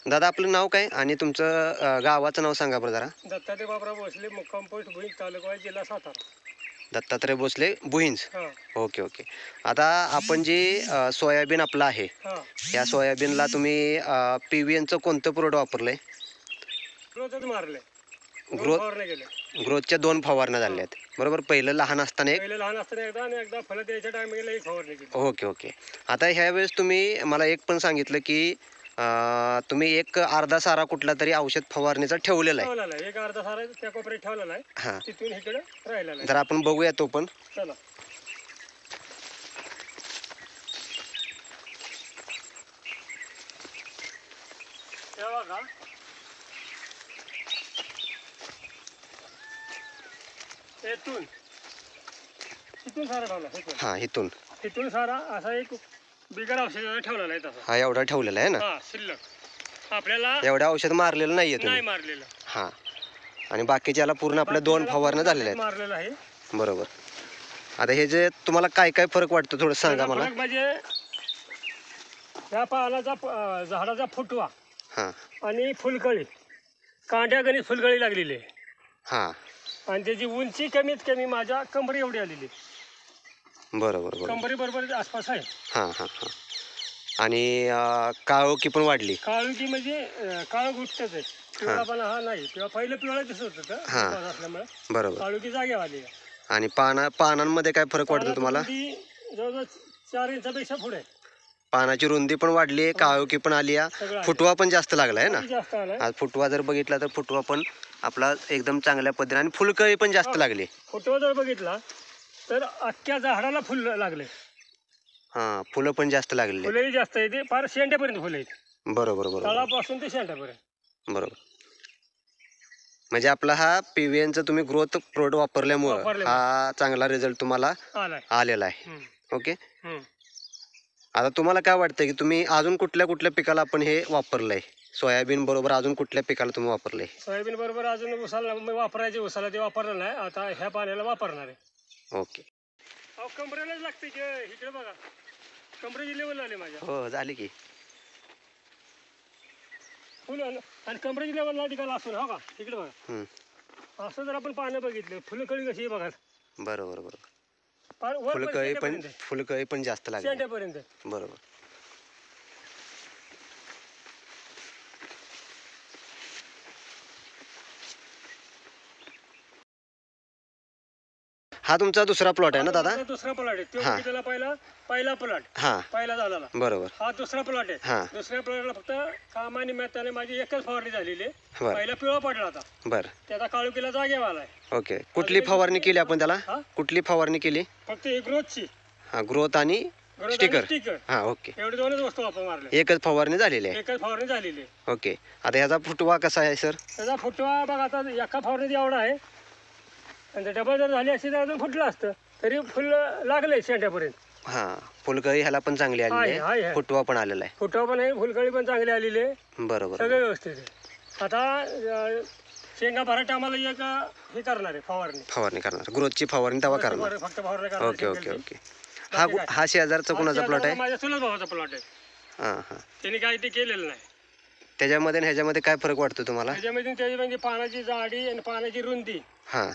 दादा आपलं नाव काय आणि तुमचं गावाचं नाव सांगा बरं जरा. दत्तात्रय बाबराव भोसले, मुक्काम पोस्ट भुईंज, तालुका जिल्हा सातारा. दत्तात्रय भोसले भुईंज. हां ओके ओके. आता आपण जी सोयाबीन आपलं आहे हां या सोयाबीनला तुम्ही PVNचं कोणतं प्रोडक्ट वापरलं आहे? ग्रोथच मारले. ग्रोथ फवारण्या गेल्या. ग्रोथच्या 2 फवारण्या झाल्या आहेत बरोबर. पहिलं लहान असताना एक. पहिले लहान असताना एकदा आणि एकदा फळं द्यायच्या टायमिंगला एक फवारणी केली. Okay okay. आता ह्या वेळेस तुम्ही मला एक पण सांगितलं की तुम्ही एक अर्धा सारा कुठला तरी औषध फवारणीचा ठेवलेला आहे. ठेवलेला आहे. एक अर्धा सारा त्या कोपऱ्यात ठेवलेला आहे. हां, तिथून इकडे राहिलेला आहे. जर आपण बघूया तो पण. चला. हे बघा. इथून सारा ठेवला. हां, इथून इथून सारा असा एक बिगर औषधाचा ठेवलेला आहे तसा. हा एवढा ठेवलेला आहे ना. हा शिल्लक आपल्याला एवढ्या औषध मारलेलं नाहीये नाही तुम्ही. मारलेलं. हां, आणि बाकीच्याला पूर्ण आपल्या 2 फवारण्या झालेल्या आहेत मारलेलं आहे. बरोबर. आता हे जे तुम्हाला काय काय फरक वाटतो थोडं सांगा मला. फरक म्हणजे या पानाचा झाडाचा फुटवा हां आणि फुलकळी, कांड्यागणित फुलकळी लागलेली आहे. हां, आणि त्याची उंची कमीत कमी माझ्या कंबरी एवढी आलेली आहे. बरोबर बरोबर. कंबरी बरोबर आसपास आहे. हां हां हां. आणि काळोखी पण वाढली. काळुकी म्हणजे काळ गुटच आहे. पिवळापणा हा नाही. किंवा पहिलं पिवळा दिसत होतं हां. असल्यामुळे बरोबर. काळुकी जागेवर आली आहे. आणि पानांमध्ये काय फरक वाटतो तुम्हाला? पानाची जवळजवळ 4 इंचापेक्षा पुढे पानाची रुंदी पण वाढली आहे, काळोखी पण आली आहे, सगळं आहे. फुटवा पण जास्त लागला आहे ना. जास्त आलाय. आज फुटवा जर बघितला तर फुटवा पण आपला एकदम चांगल्या पद्धतीने आणि फुलकळी पण जास्त लागली. फोटो जर बघितला तर अख्ख्या झाडाला फुल लागले. हां, फुलं पण जास्त लागली. फुलंही जास्त येते. फार शेंड्यापर्यंत फुलं आहेत. बरोबर बरोबर तळापासून ते शेंड्यापर्यंत. बरोबर. म्हणजे आपला हा PVNचं तुम्ही ग्रोथ प्रोडक्ट वापरल्यामुळं हा चांगला रिझल्ट तुम्हाला आलाय. आलेला आहे. ओके. हम्म. आता तुम्हाला काय वाटतं की तुम्ही अजून कुठल्या कुठल्या पिकाला आपण हे वापरलंय? सोयाबीन बरोबर अजून कुठल्या पिकाला तुम्ही वापरलंय? सोयाबीन बरोबर अजून उसाला वापरायचे. उसाला ते वापरलं नाही. आता ह्या पाण्याला वापरणार आहे. ओके. अहो कमरेलाच लागते की. इकडे बघा, कमरेची लेवल आली माझ्या. हो झाली की. फुल आणि कमरेची लेवल नाही तिकडे असून हो का इकडे बघा. असं जर आपण पानं बघितलं, फुलकळी कशी आहे बघा. बरोबर बरोबर. फार वर फुलकळी पण जास्त लागली. शेंड्यापर्यंत. बरोबर. हा तुमचा दुसरा प्लॉट आहे ना दादा? दुसरा प्लॉट आहे. तो हां. त्याला पहिला प्लॉट. हां, पहिला झालेला. बरोबर. हा दुसरा प्लॉट आहे. हां, दुसऱ्या प्लॉटला फक्त कामानिमित्ताने मैत्याने माझी एकच फवारणी झालेली आहे. बरं पहिला पिवळा पडला होता. बरं. त्याचा काळुकीला जागेवर आलाय. ओके. कुठली फवारणी केली आपण त्याला? हा? कुठली फवारणी केली? फक्त एक ग्रोथची हां, ग्रोथ आणि स्टिकर. स्टिकर हां, ओके. एवढे 2च वस्तू आपण मारल्या. एकच फवारणी झालेली आहे. एकच फवारणी झालेली आहे. ओके. आता ह्याचा फुटवा कसा आहे सर? त्याचा फुटवा बघा आता एका फवारणीत एवढा आहे. आणि डबल जर झाली असती तर अजून फुटलं असतं. तरी फुल लागले शेंड्यापर्यंत. हां, फुलकळी ह्याला पण चांगली आलेली आहे, आहे. आहे. फुटवा पण आलेला आहे. फुटवा पण आहे, फुलकळी पण चांगली आलेली आहे. बरोबर. सगळं व्यवस्थित आहे. आता शेंगा भराट आम्हाला एक हे करणार आहे फवारणी. फवारणी करणार. ग्रोथची फवारणी तेव्हा करणार. फक्त फवारणी करणार. Okay okay okay. हा शेजारचा कोणाचा प्लॉट आहे? माझ्या चुलत भावाचा प्लॉट आहे. हां हां. त्यांनी काही ते केलेलं नाही. त्याच्यामध्ये आणि ह्याच्यामध्ये काय फरक वाटतो तुम्हाला? त्याची म्हणजे पानाची जाडी आणि पानाची रुंदी हां.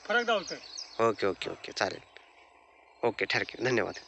फरक दावतोय. ओके ओके ओके चालेल. ओके, थँक्यू, धन्यवाद.